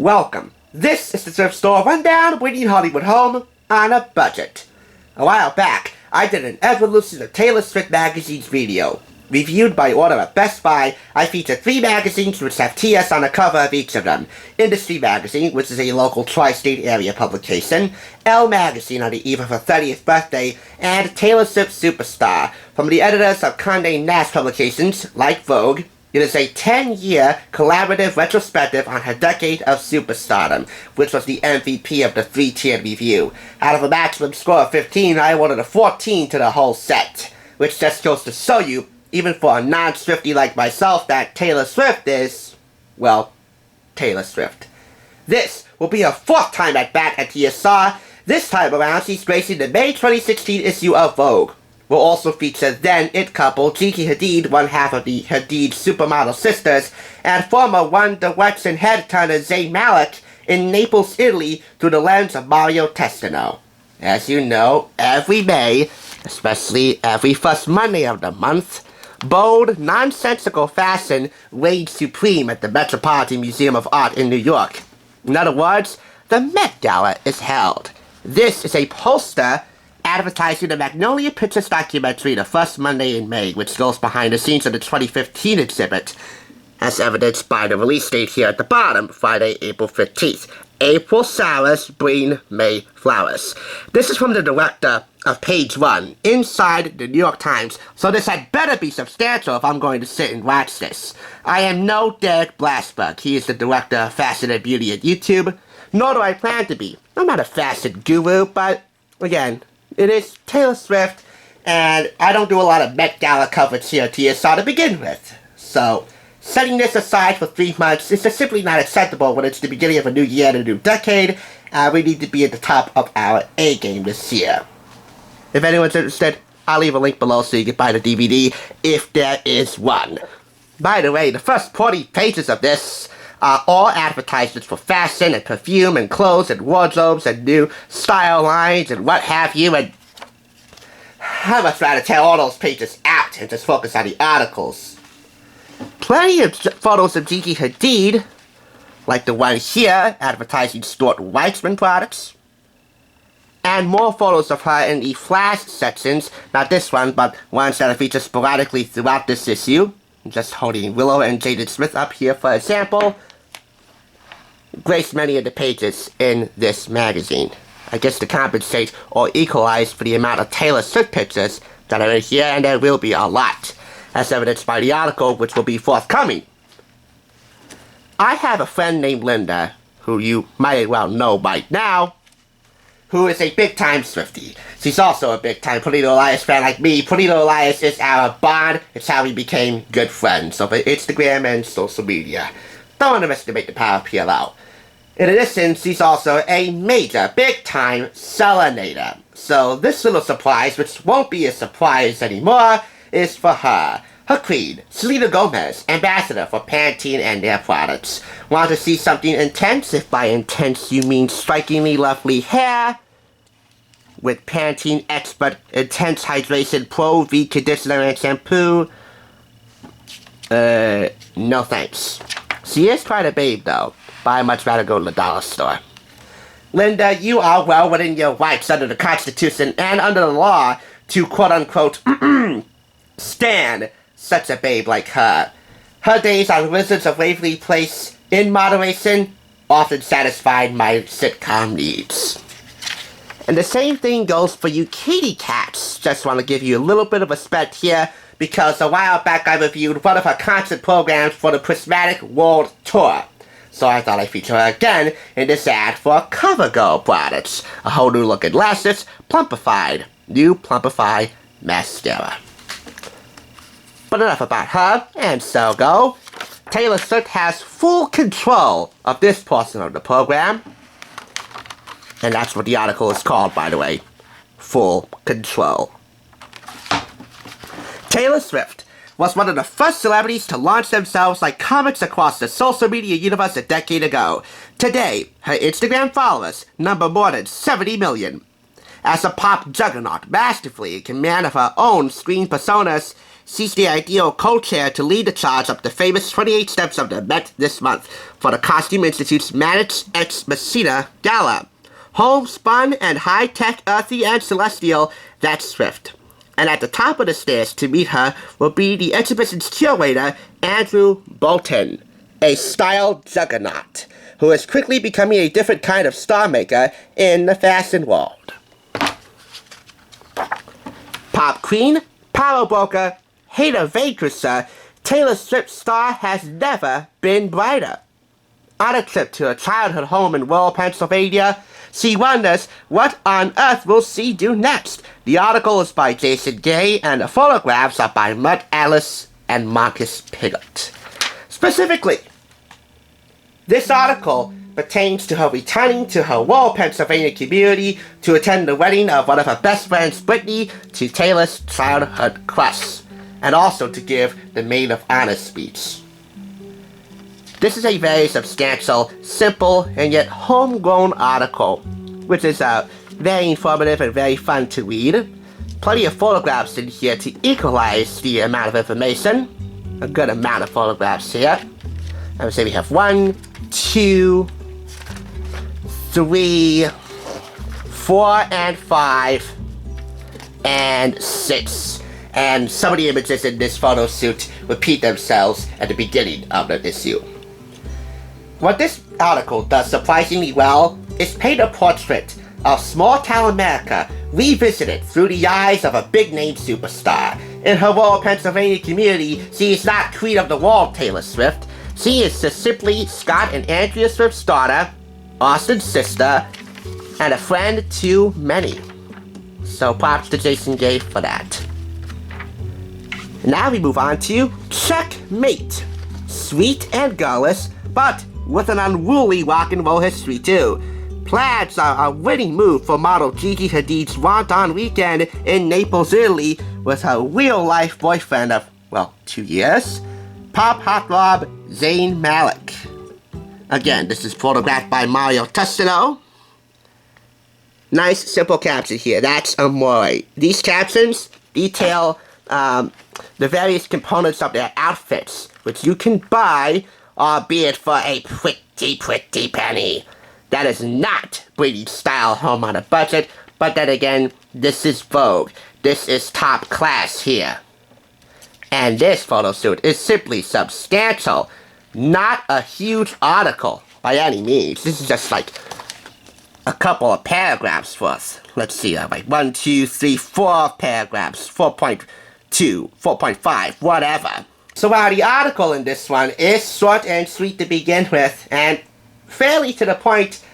Welcome. This is the Thrift Store Rundown, bringing Hollywood home on a budget. A while back, I did an evolution of Taylor Swift magazine's video. Reviewed by order at Best Buy, I featured 3 magazines which have TS on the cover of each of them. Industry Magazine, which is a local tri-state area publication, Elle Magazine on the eve of her 30th birthday, and Taylor Swift Superstar, from the editors of Condé Nast publications like Vogue. It is a 10-year collaborative retrospective on her decade of superstardom, which was the MVP of the 3-tiered review. Out of a maximum score of 15, I awarded a 14 to the whole set, which just goes to show you, even for a non-Swiftie like myself, that Taylor Swift is, well, Taylor Swift. This will be her 4th time at bat at TSR. This time around, she's gracing the May 2016 issue of Vogue. Will also feature then it couple Gigi Hadid, one half of the Hadid supermodel sisters, and former One Direction head turner Zayn Malik in Naples, Italy, through the lens of Mario Testino. As you know, every May, especially every first Monday of the month, bold, nonsensical fashion reigns supreme at the Metropolitan Museum of Art in New York. In other words, the Met Gala is held. This is a poster advertising the Magnolia Pictures documentary the first Monday in May, which goes behind the scenes of the 2015 exhibit, as evidenced by the release date here at the bottom, Friday, April 15th. April showers bring May flowers. This is from the director of Page 1, inside the New York Times, so this had better be substantial if I'm going to sit and watch this. I am no Derek Blasberg. He is the director of Fashion and Beauty at YouTube, nor do I plan to be. I'm not a fashion guru, but, again, it is Taylor Swift, and I don't do a lot of Met Gala coverage here at TSR to begin with. So, setting this aside for 3 months is just simply not acceptable when it's the beginning of a new year and a new decade. We need to be at the top of our A-game this year. If anyone's interested, I'll leave a link below so you can buy the DVD, if there is one. By the way, the first 40 pages of this are all advertisements for fashion and perfume and clothes and wardrobes and new style lines and what have you, and I'd much rather tear all those pages out and just focus on the articles. Plenty of photos of Gigi Hadid, like the one here, advertising Stuart Weitzman products. And more photos of her in the flash sections, not this one, but ones that are featured sporadically throughout this issue. I'm just holding Willow and Jaden Smith up here for example. Grace many of the pages in this magazine. I guess to compensate or equalize for the amount of Taylor Swift pictures that are in here, and there will be a lot, as evidenced by the article which will be forthcoming. I have a friend named Linda, who you might well know by now, who is a big-time Swiftie. She's also a big-time Polito Elias fan like me. Polito Elias is our bond. It's how we became good friends over Instagram and social media. Don't underestimate the power of PLO. In addition, she's also a major, big-time Selenator. So this little surprise, which won't be a surprise anymore, is for her. Her queen, Selena Gomez, ambassador for Pantene and their products. Want to see something intense? If by intense you mean strikingly lovely hair, with Pantene Expert Intense Hydration Pro V Conditioner and Shampoo? No thanks. She is quite a babe though, but I'd much rather go to the dollar store. Linda, you are well within your rights under the Constitution and under the law to quote-unquote stand such a babe like her. Her days on Wizards of Waverly Place, in moderation, often satisfied my sitcom needs. And the same thing goes for you kitty cats. Just want to give you a little bit of respect here, because a while back I reviewed one of her concert programs for the Prismatic World Tour. So I thought I'd feature her again in this ad for CoverGirl products. A whole new look at lashes, plumpified. New Plumpify Mascara. But enough about her, and so go. Taylor Swift has full control of this portion of the program. And that's what the article is called, by the way. Full control. Taylor Swift was one of the first celebrities to launch themselves like comets across the social media universe a decade ago. Today, her Instagram followers number more than 70 million. As a pop juggernaut masterfully in command of her own screen personas, she's the ideal co-chair to lead the charge up the famous 28 steps of the Met this month for the Costume Institute's Manage Ex Machina Gala. Homespun and high-tech, earthy and celestial, that's Thrift. And at the top of the stairs to meet her will be the exhibition's curator, Andrew Bolton, a style juggernaut, who is quickly becoming a different kind of star maker in the fashion world. Pop queen, power broker, hater vainquisher, Taylor Swift's star has never been brighter. On a trip to her childhood home in rural Pennsylvania, she wonders what on earth will she do next. The article is by Jason Gay, and the photographs are by Mutt Ellis and Marcus Pigott. Specifically, this article pertains to her returning to her rural Pennsylvania community to attend the wedding of one of her best friends, Brittany, to Taylor's childhood crush, and also to give the maid of honor speech. This is a very substantial, simple, and yet homegrown article, which is very informative and very fun to read. Plenty of photographs in here to equalize the amount of information. A good amount of photographs here. I would say we have 1, 2, 3, 4, and 5, and 6. And some of the images in this photo shoot repeat themselves at the beginning of the issue. What this article does surprisingly well is paint a portrait of small-town America revisited through the eyes of a big-name superstar. In her rural Pennsylvania community, she is not queen of the world Taylor Swift. She is just simply Scott and Andrea Swift's daughter, Austin's sister, and a friend to many. So props to Jason Gay for that. Now we move on to Checkmate. Sweet and girlish, but with an unruly rock and roll history too. Plaids are a winning move for model Gigi Hadid's Ramadan weekend in Naples, Italy, with her real-life boyfriend of, 2 years, pop heartthrob Zayn Malik. Again, this is photographed by Mario Testino. Nice, simple caption here. That's amore. These captions detail the various components of their outfits, which you can buy, albeit for a pretty penny. That is not British style home on a budget, but then again, this is Vogue. This is top class here. And this photo shoot is simply substantial. Not a huge article by any means. This is just like a couple of paragraphs for us. Let's see, like 1, 2, 3, 4 paragraphs, 4.2, 4.5, whatever. So while the article in this one is short and sweet to begin with, and fairly to the point,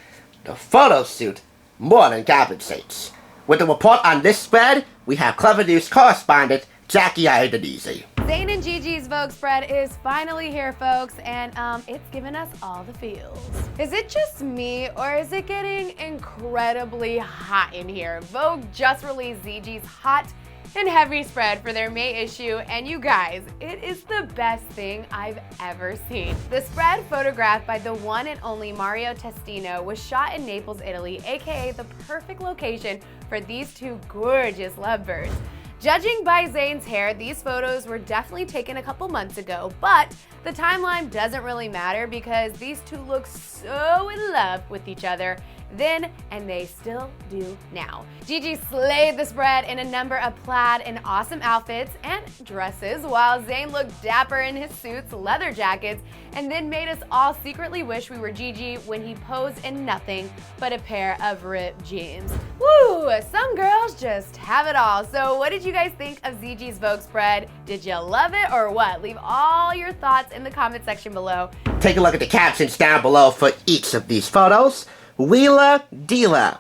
the photo shoot more than compensates. With the report on this spread, we have Clever News correspondent Jackie Idolize. Zayn and GIGI'S Vogue spread is finally here, folks, and it's given us all the feels. Is it just me, or is it getting incredibly hot in here? Vogue just released GIGI'S hot and heavy spread for their May issue, and you guys, it is the best thing I've ever seen. The spread, photographed by the one and only Mario Testino, was shot in Naples, Italy, aka the perfect location for these two gorgeous lovebirds. Judging by Zayn's hair, these photos were definitely taken a couple months ago, but the timeline doesn't really matter because these two look so in love with each other then, and they still do now. Gigi slayed the spread in a number of plaid and awesome outfits and dresses, while Zayn looked dapper in his suits, leather jackets, and then made us all secretly wish we were Gigi when he posed in nothing but a pair of ripped jeans. Woo! Some girls just have it all. So what did you guys think of GIGI'S Vogue spread? Did you love it or what? Leave all your thoughts in the comment section below. Take a look at the captions down below for each of these photos. Wheeler Dealer,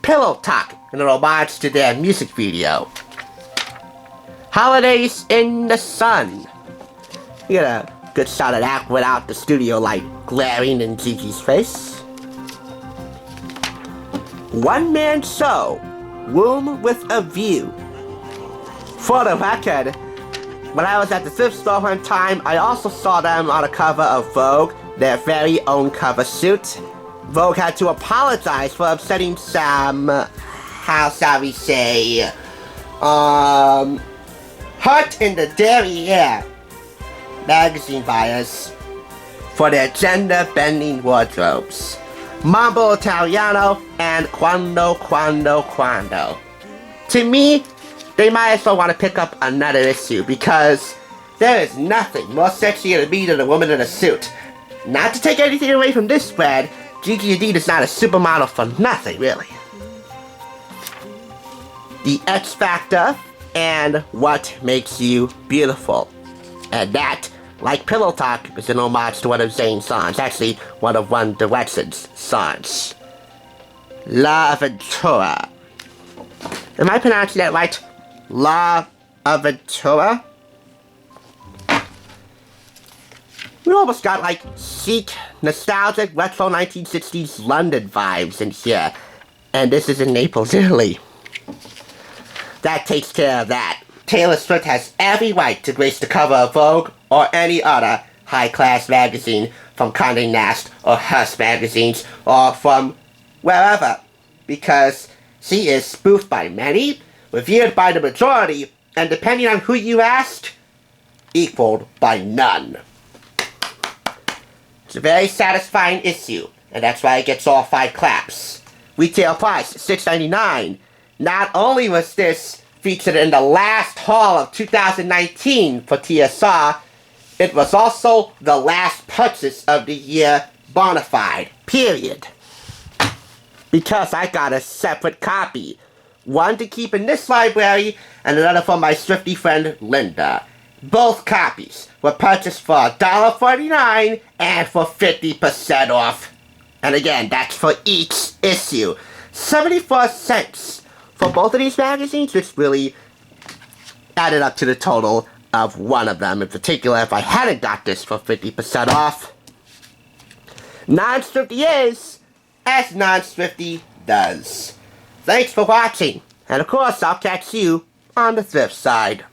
Pillow Talk, in a homage to their music video. Holidays in the Sun. You get a good shot of that without the studio light glaring in Gigi's face. One Man Show, Room with a View. For the record, when I was at the thrift store one time, I also saw them on a cover of Vogue, their very own cover shoot. Vogue had to apologize for upsetting some, how shall we say, Heart in the Derriere magazine buyers for their gender-bending wardrobes. Mambo Italiano and Quando. To me, they might as well want to pick up another issue because there is nothing more sexy to me than a woman in a suit. Not to take anything away from this spread, Gigi Hadid is not a supermodel for nothing, really. The X Factor and what makes you beautiful. And that, like Pillow Talk, is an homage to one of Zayn's songs. Actually, one of One Direction's songs. La Aventura. Am I pronouncing that right? La Aventura? We almost got like chic, nostalgic, retro 1960s London vibes in here. And this is in Naples, Italy. That takes care of that. Taylor Swift has every right to grace the cover of Vogue or any other high-class magazine from Condé Nast or Hearst magazines or from wherever, because she is spoofed by many, revered by the majority, and depending on who you ask, equaled by none. It's a very satisfying issue, and that's why it gets all 5 claps. Retail price, $6.99. Not only was this featured in the last haul of 2019 for TSR, it was also the last purchase of the year bona fide, period. Because I got a separate copy. One to keep in this library, and another from my Swiftie friend Linda. Both copies were purchased for $1.49 and for 50% off. And again, that's for each issue. 74 cents for both of these magazines, which really added up to the total of one of them. In particular, if I hadn't got this for 50% off. Non-Swiftie is as Non-Swiftie does. Thanks for watching, and of course I'll catch you on the thrift side.